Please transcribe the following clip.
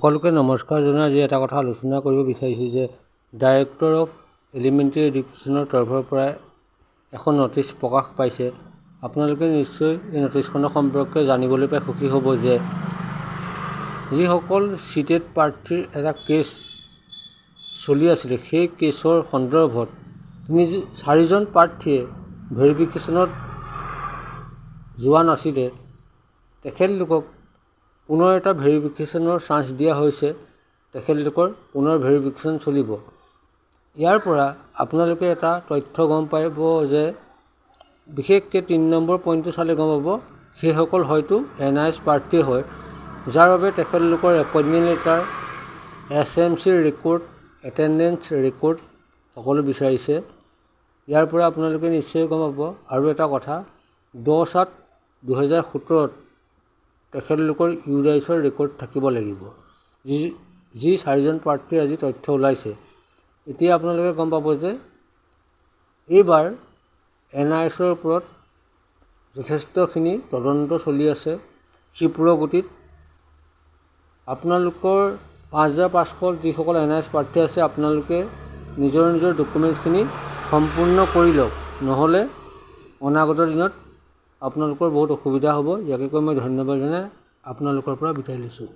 সকলোকে নমস্কাৰ জনাই আজি এটা কথা আলোচনা কৰিব বিচাৰিছোঁ যে ডাইৰেক্টৰ অফ এলিমেণ্টাৰী এডুকেশ্যনৰ তৰফৰ পৰা এখন নটিচ প্ৰকাশ পাইছে। আপোনালোকে নিশ্চয় এই নটিচখনৰ সম্পৰ্কে জানিবলৈ পাই সুখী হ'ব যে যিসকল চিটেড প্ৰাৰ্থীৰ এটা কেছ চলি আছিলে, সেই কেছৰ সন্দৰ্ভত 4জন প্ৰাৰ্থীয়ে ভেৰিফিকেশ্যনত যোৱা নাছিলে। তেখেতলোকক পুনৰ এটা ভেৰিফিকেশ্যনৰ চান্স দিয়া হৈছে। তেখেতলোকৰ পুনৰ ভেৰিফিকেশ্যন চলিব। ইয়াৰ পৰা আপোনালোকে এটা তথ্য গম পাব যে বিশেষকৈ 3 নম্বৰ পইণ্টটো চালে গম পাব সেইসকল হয়তো NIS প্ৰাৰ্থী হয়, যাৰ বাবে তেখেতলোকৰ appointment letter, SMC record, attendance record সকলো বিচাৰিছে। ইয়াৰ পৰা আপোনালোকে নিশ্চয় গম পাব। আৰু এটা কথা, 10/7/2017 তেখেতলোকৰ ইউডাইছৰ ৰেকৰ্ড থাকিব লাগিব, যি 4জন প্ৰাৰ্থীৰ আজি তথ্য ওলাইছে। এতিয়া আপোনালোকে গম পাব যে এইবাৰ NISৰ ওপৰত যথেষ্টখিনি তদন্ত চলি আছে ক্ষীপ্ৰ গতিত। আপোনালোকৰ 5500 যিসকল NIS প্ৰাৰ্থী আছে, আপোনালোকে নিজৰ ডকুমেণ্টছখিনি সম্পূৰ্ণ কৰি লওক, নহ'লে অনাগত দিনত আপোনালোকৰ বহুত অসুবিধা হ'ব। ইয়াকে কৈ মই ধন্যবাদ জনাই আপোনালোকৰ পৰা বিদায় লৈছোঁ।